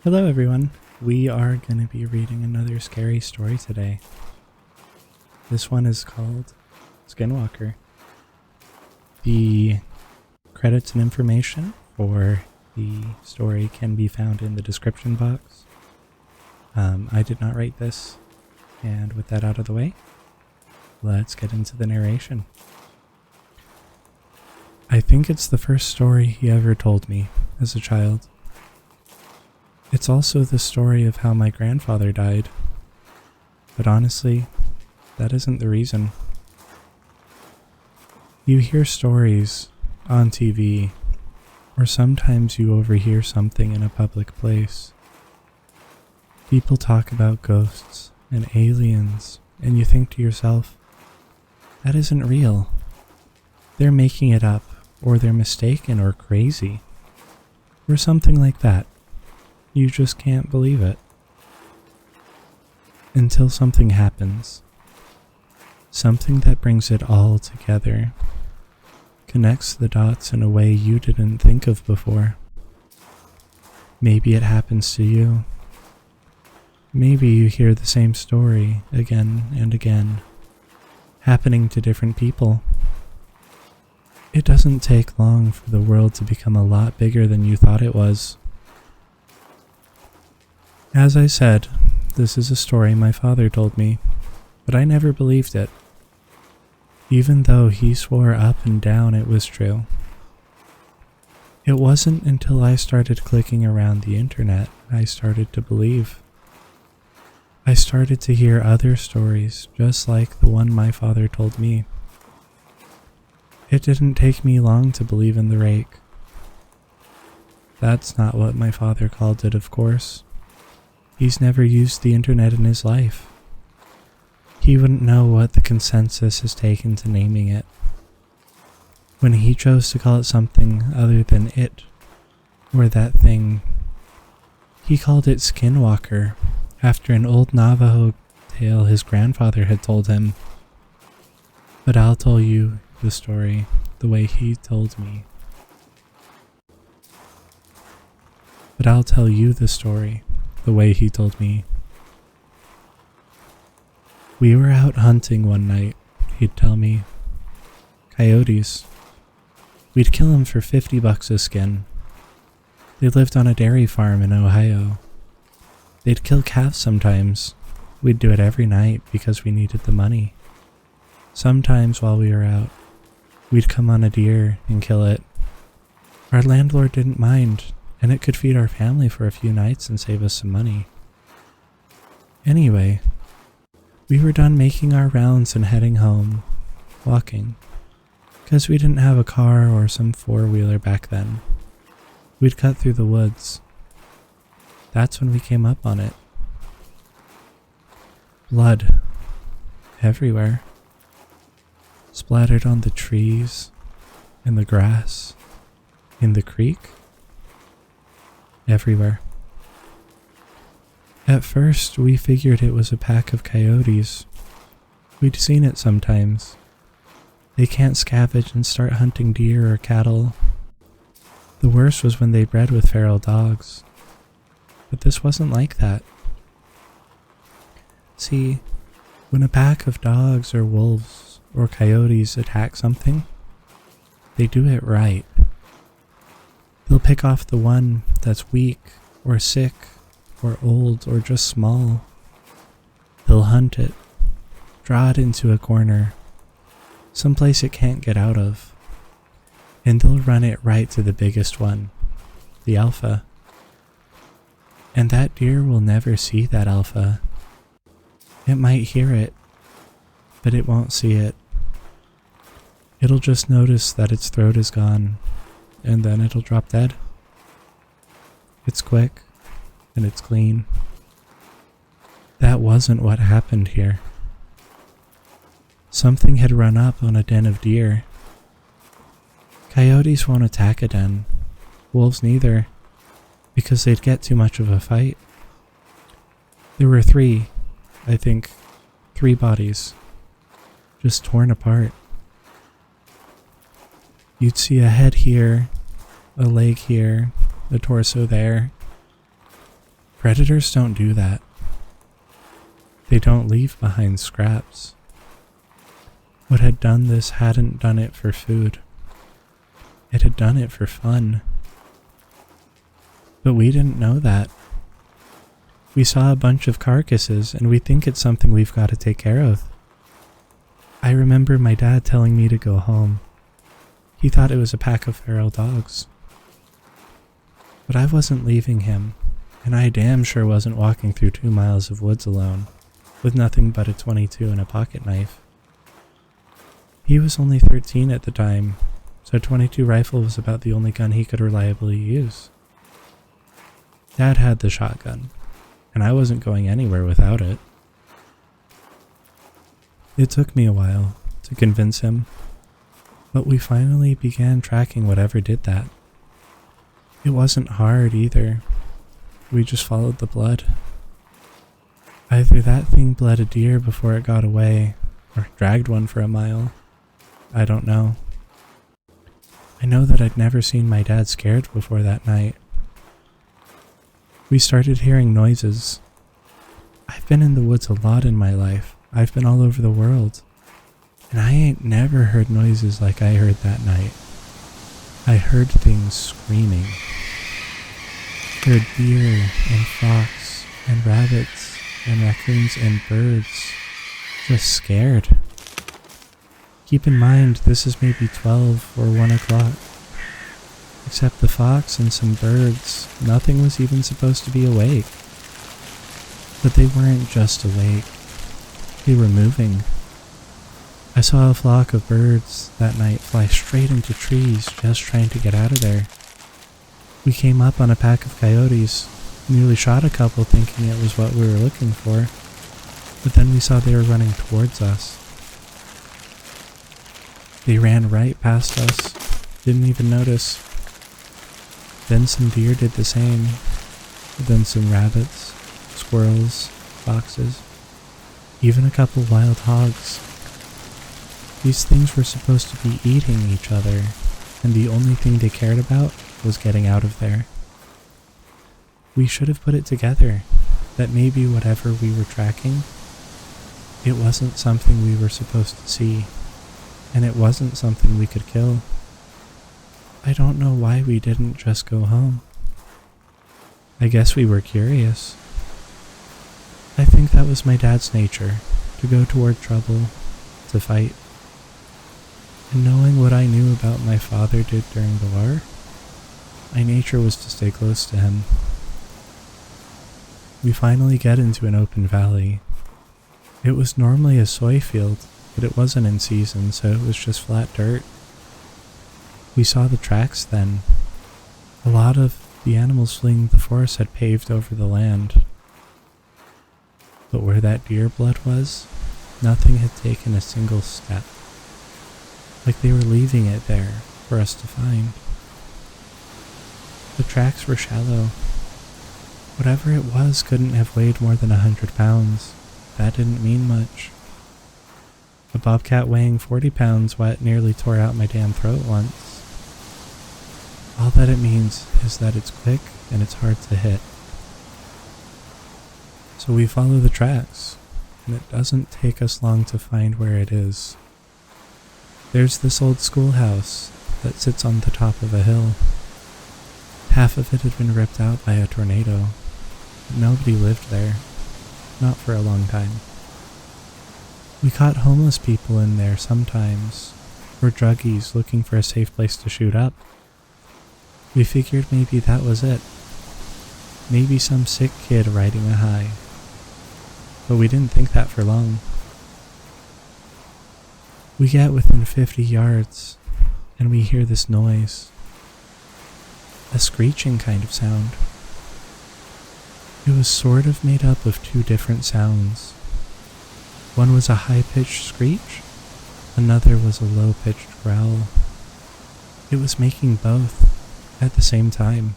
Hello, everyone. We are going to be reading another scary story today. This one is called Skinwalker. The credits and information for the story can be found in the description box. I did not write this, and with that out of the way, let's get into the narration. I think it's the first story he ever told me as a child. It's also the story of how my grandfather died. But honestly, that isn't the reason. You hear stories on TV, or sometimes you overhear something in a public place. People talk about ghosts and aliens, and you think to yourself, that isn't real. They're making it up, or they're mistaken or crazy, or something like that. You just can't believe it. Until something happens. Something that brings it all together. Connects the dots in a way you didn't think of before. Maybe it happens to you. Maybe you hear the same story again and again, happening to different people. It doesn't take long for the world to become a lot bigger than you thought it was. As I said, this is a story my father told me, but I never believed it, even though he swore up and down it was true. It wasn't until I started clicking around the internet I started to believe. I started to hear other stories just like the one my father told me. It didn't take me long to believe in the rake. That's not what my father called it, of course. He's never used the internet in his life. He wouldn't know what the consensus has taken to naming it. When he chose to call it something other than it, or that thing, he called it Skinwalker, after an old Navajo tale his grandfather had told him. But I'll tell you the story the way he told me. But I'll tell you the story the way he told me. We were out hunting one night, he'd tell me. Coyotes. We'd kill them for $50 a skin. They lived on a dairy farm in Ohio. They'd kill calves sometimes. We'd do it every night because we needed the money. Sometimes while we were out, we'd come on a deer and kill it. Our landlord didn't mind, and it could feed our family for a few nights and save us some money. Anyway, we were done making our rounds and heading home, walking, because we didn't have a car or some four-wheeler back then. We'd cut through the woods. That's when we came up on it. Blood. Everywhere. Splattered on the trees, in the grass, in the creek. Everywhere. At first, we figured it was a pack of coyotes. We'd seen it sometimes. They can't scavenge and start hunting deer or cattle. The worst was when they bred with feral dogs. But this wasn't like that. See, when a pack of dogs or wolves or coyotes attack something, they do it right. They'll pick off the one that's weak or sick or old or just small. They'll hunt it, draw it into a corner, someplace it can't get out of, and they'll run it right to the biggest one, the alpha. And that deer will never see that alpha. It might hear it, but it won't see it. It'll just notice that its throat is gone, and then it'll drop dead. It's quick, and it's clean. That wasn't what happened here. Something had run up on a den of deer. Coyotes won't attack a den. Wolves neither, because they'd get too much of a fight. There were three bodies, just torn apart. You'd see a head here, a leg here, a torso there. Predators don't do that. They don't leave behind scraps. What had done this hadn't done it for food. It had done it for fun. But we didn't know that. We saw a bunch of carcasses and we think it's something we've got to take care of. I remember my dad telling me to go home. He thought it was a pack of feral dogs. But I wasn't leaving him, and I damn sure wasn't walking through 2 miles of woods alone, with nothing but a .22 and a pocket knife. He was only 13 at the time, so a .22 rifle was about the only gun he could reliably use. Dad had the shotgun, and I wasn't going anywhere without it. It took me a while to convince him, but we finally began tracking whatever did that. It wasn't hard either. We just followed the blood. Either that thing bled a deer before it got away, or dragged one for a mile. I don't know. I know that I'd never seen my dad scared before that night. We started hearing noises. I've been in the woods a lot in my life. I've been all over the world. And I ain't never heard noises like I heard that night. I heard things screaming. Heard deer and fox and rabbits and raccoons and birds. Just scared. Keep in mind, this is maybe 12 or 1 o'clock. Except the fox and some birds, nothing was even supposed to be awake. But they weren't just awake. They were moving. I saw a flock of birds that night fly straight into trees, just trying to get out of there. We came up on a pack of coyotes, nearly shot a couple thinking it was what we were looking for, but then we saw they were running towards us. They ran right past us, didn't even notice. Then some deer did the same, then some rabbits, squirrels, foxes, even a couple wild hogs. These things were supposed to be eating each other, and the only thing they cared about was getting out of there. We should have put it together that maybe whatever we were tracking, it wasn't something we were supposed to see, and it wasn't something we could kill. I don't know why we didn't just go home. I guess we were curious. I think that was my dad's nature, to go toward trouble, to fight. And knowing what I knew about my father did during the war, my nature was to stay close to him. We finally get into an open valley. It was normally a soy field, but it wasn't in season, so it was just flat dirt. We saw the tracks then. A lot of the animals fleeing the forest had paved over the land. But where that deer blood was, nothing had taken a single step. Like they were leaving it there for us to find. The tracks were shallow. Whatever it was couldn't have weighed more than 100 pounds. That didn't mean much. A bobcat weighing 40 pounds nearly tore out my damn throat once. All that it means is that it's quick and it's hard to hit. So we follow the tracks, and it doesn't take us long to find where it is. There's this old schoolhouse that sits on the top of a hill. Half of it had been ripped out by a tornado, but nobody lived there. Not for a long time. We caught homeless people in there sometimes, or druggies looking for a safe place to shoot up. We figured maybe that was it. Maybe some sick kid riding a high. But we didn't think that for long. We get within 50 yards, and we hear this noise. A screeching kind of sound. It was sort of made up of 2 different sounds. One was a high-pitched screech, another was a low-pitched growl. It was making both at the same time.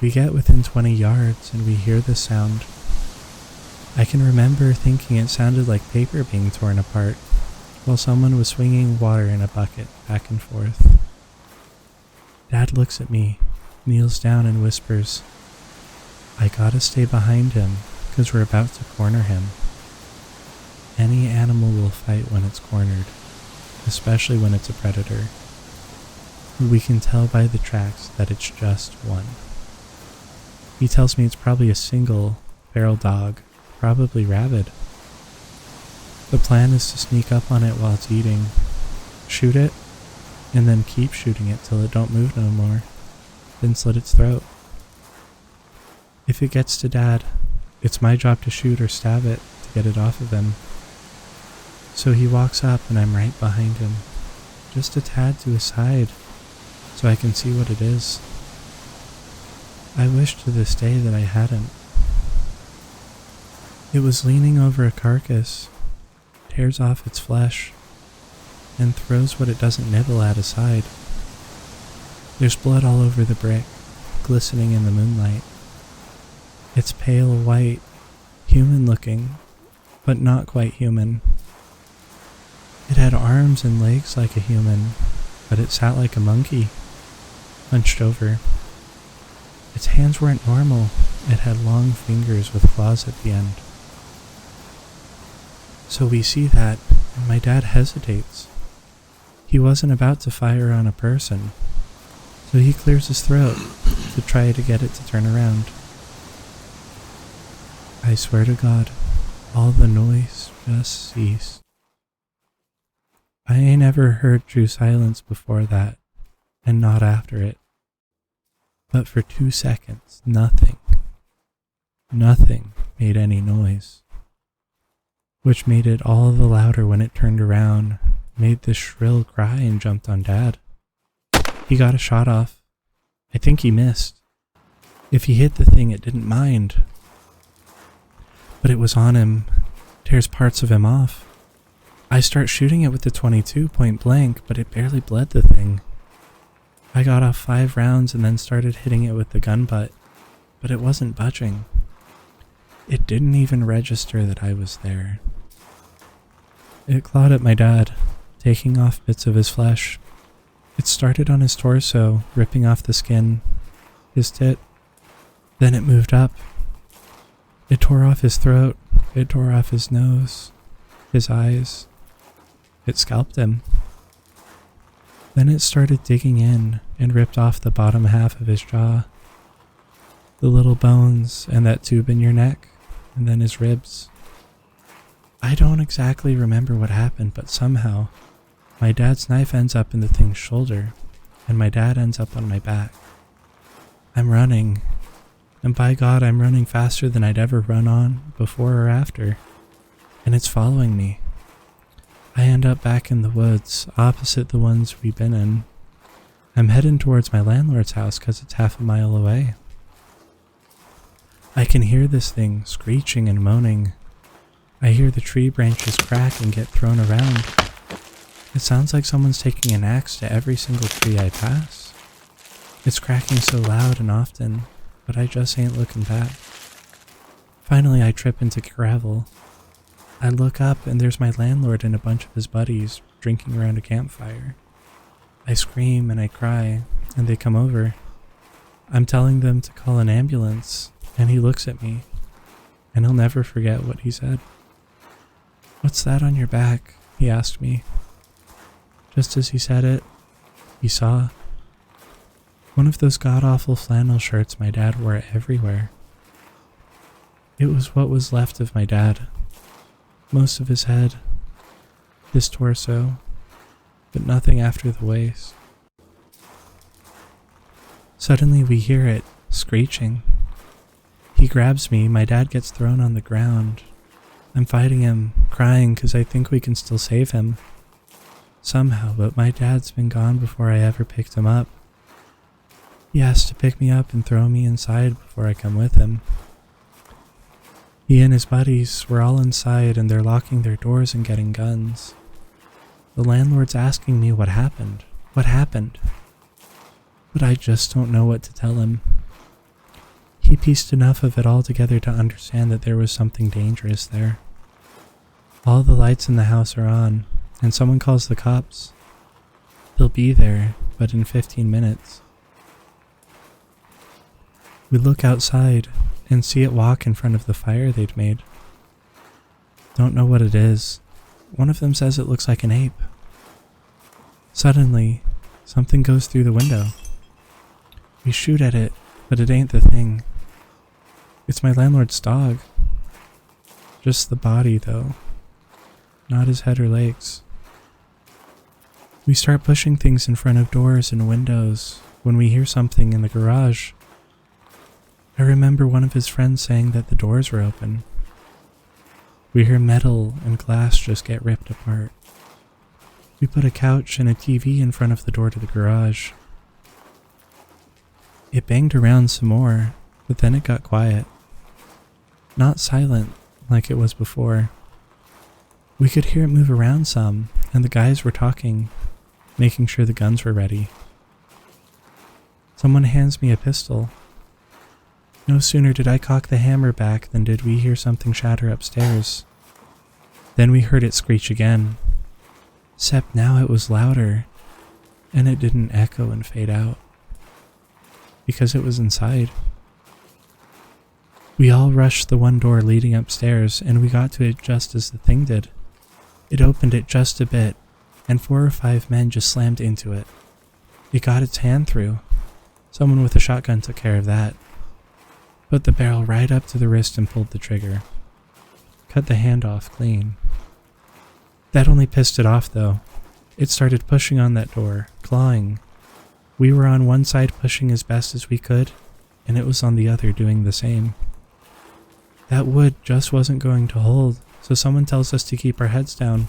We get within 20 yards and we hear the sound. I can remember thinking it sounded like paper being torn apart, while someone was swinging water in a bucket back and forth. Dad looks at me, kneels down and whispers, I gotta stay behind him, 'cause we're about to corner him. Any animal will fight when it's cornered, especially when it's a predator. We can tell by the tracks that it's just one. He tells me it's probably a single feral dog, probably rabid. The plan is to sneak up on it while it's eating, shoot it, and then keep shooting it till it don't move no more, then slit its throat. If it gets to Dad, it's my job to shoot or stab it to get it off of him. So he walks up and I'm right behind him, just a tad to his side, so I can see what it is. I wish to this day that I hadn't. It was leaning over a carcass, tears off its flesh, and throws what it doesn't nibble at aside. There's blood all over the brick, glistening in the moonlight. It's pale white, human looking, but not quite human. It had arms and legs like a human, but it sat like a monkey, hunched over. Its hands weren't normal. It had long fingers with claws at the end. So we see that, and my dad hesitates. He wasn't about to fire on a person, so he clears his throat to try to get it to turn around. I swear to God, all the noise just ceased. I ain't ever heard true silence before that, and not after it. But for 2 seconds, nothing made any noise, which made it all the louder when it turned around, made this shrill cry and jumped on Dad. He got a shot off. I think he missed. If he hit the thing, it didn't mind. But it was on him, tears parts of him off. I start shooting it with the .22 point blank, but it barely bled the thing. I got off 5 rounds and then started hitting it with the gun butt, but it wasn't budging. It didn't even register that I was there. It clawed at my dad, taking off bits of his flesh. It started on his torso, ripping off the skin, his tit. Then it moved up. It tore off his throat, it tore off his nose, his eyes. It scalped him. Then it started digging in and ripped off the bottom half of his jaw, the little bones and that tube in your neck, and then his ribs. I don't exactly remember what happened, but somehow my dad's knife ends up in the thing's shoulder, and my dad ends up on my back. I'm running, and by God, I'm running faster than I'd ever run on before or after, and it's following me. I end up back in the woods, opposite the ones we've been in. I'm heading towards my landlord's house because it's half a mile away. I can hear this thing screeching and moaning. I hear the tree branches crack and get thrown around. It sounds like someone's taking an axe to every single tree I pass. It's cracking so loud and often, but I just ain't looking back. Finally, I trip into gravel. I look up and there's my landlord and a bunch of his buddies drinking around a campfire. I scream and I cry, and they come over. I'm telling them to call an ambulance, and he looks at me, and I'll never forget what he said. "What's that on your back?" he asked me. Just as he said it, he saw one of those god-awful flannel shirts my dad wore everywhere. It was what was left of my dad. Most of his head, his torso, but nothing after the waist. Suddenly we hear it, screeching. He grabs me, my dad gets thrown on the ground. I'm fighting him, crying because I think we can still save him. Somehow, but my dad's been gone before I ever picked him up. He has to pick me up and throw me inside before I come with him. He and his buddies were all inside and they're locking their doors and getting guns. The landlord's asking me what happened. What happened? But I just don't know what to tell him. He pieced enough of it all together to understand that there was something dangerous there. All the lights in the house are on, and someone calls the cops. They'll be there, but in 15 minutes. We look outside, and see it walk in front of the fire they'd made. Don't know what it is. One of them says it looks like an ape. Suddenly, something goes through the window. We shoot at it, but it ain't the thing. It's my landlord's dog. Just the body, though. Not his head or legs. We start pushing things in front of doors and windows when we hear something in the garage. I remember one of his friends saying that the doors were open. We hear metal and glass just get ripped apart. We put a couch and a TV in front of the door to the garage. It banged around some more, but then it got quiet. Not silent like it was before. We could hear it move around some, and the guys were talking, making sure the guns were ready. Someone hands me a pistol. No sooner did I cock the hammer back than did we hear something shatter upstairs. Then we heard it screech again. Except now it was louder, and it didn't echo and fade out. Because it was inside. We all rushed the one door leading upstairs, and we got to it just as the thing did. It opened it just a bit, and 4 or 5 men just slammed into it. It got its hand through. Someone with a shotgun took care of that. Put the barrel right up to the wrist and pulled the trigger. Cut the hand off clean. That only pissed it off though. It started pushing on that door, clawing. We were on one side pushing as best as we could, and it was on the other doing the same. That wood just wasn't going to hold, so someone tells us to keep our heads down.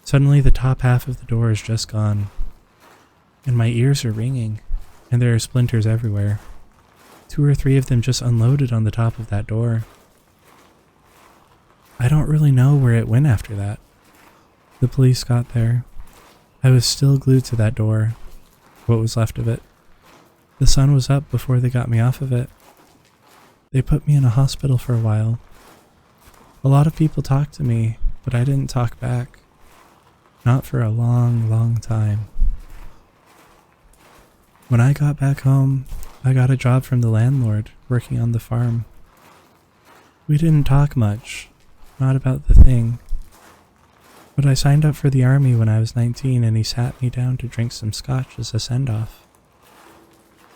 Suddenly the top half of the door is just gone, and my ears are ringing, and there are splinters everywhere. 2 or 3 of them just unloaded on the top of that door. I don't really know where it went after that. The police got there. I was still glued to that door, what was left of it. The sun was up before they got me off of it. They put me in a hospital for a while. A lot of people talked to me, but I didn't talk back. Not for a long, long time. When I got back home, I got a job from the landlord, working on the farm. We didn't talk much, not about the thing. But I signed up for the army when I was 19 and he sat me down to drink some scotch as a send-off.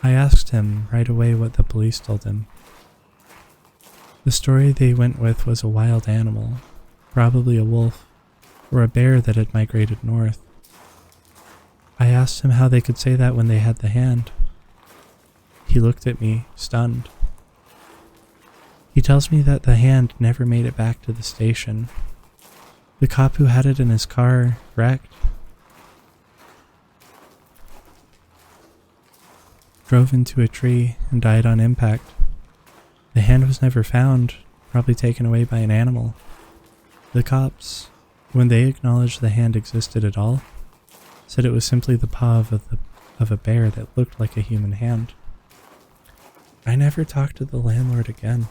I asked him right away what the police told him. The story they went with was a wild animal, probably a wolf, or a bear that had migrated north. I asked him how they could say that when they had the hand. He looked at me, stunned. He tells me that the hand never made it back to the station. The cop who had it in his car wrecked. Drove into a tree and died on impact. The hand was never found, probably taken away by an animal. The cops, when they acknowledged the hand existed at all, said it was simply the paw of a bear that looked like a human hand. I never talked to the landlord again.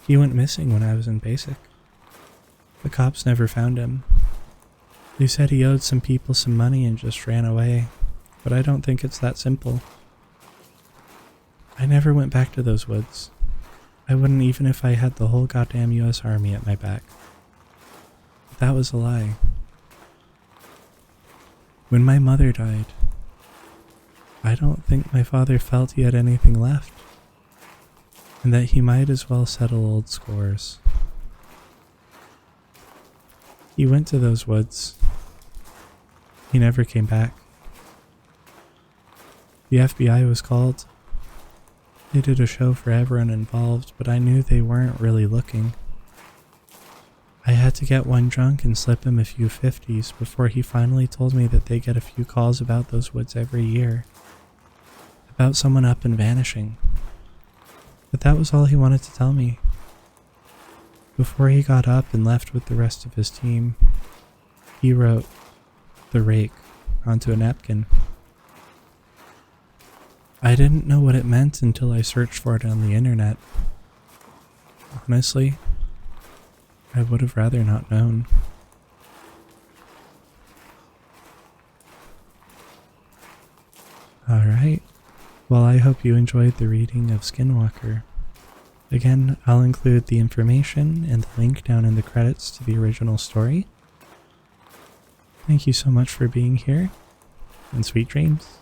He went missing when I was in basic. The cops never found him. They said he owed some people some money and just ran away, but I don't think it's that simple. I never went back to those woods. I wouldn't even if I had the whole goddamn US Army at my back. But that was a lie. When my mother died, I don't think my father felt he had anything left, and that he might as well settle old scores. He went to those woods. He never came back. The FBI was called. They did a show for everyone involved, but I knew they weren't really looking. I had to get one drunk and slip him a few 50s before he finally told me that they get a few calls about those woods every year. About someone up and vanishing. But that was all he wanted to tell me. Before he got up and left with the rest of his team, he wrote "The Rake" onto a napkin. I didn't know what it meant until I searched for it on the internet. Honestly, I would have rather not known. Alright, well I hope you enjoyed the reading of Skinwalker. Again, I'll include the information and the link down in the credits to the original story. Thank you so much for being here, and sweet dreams.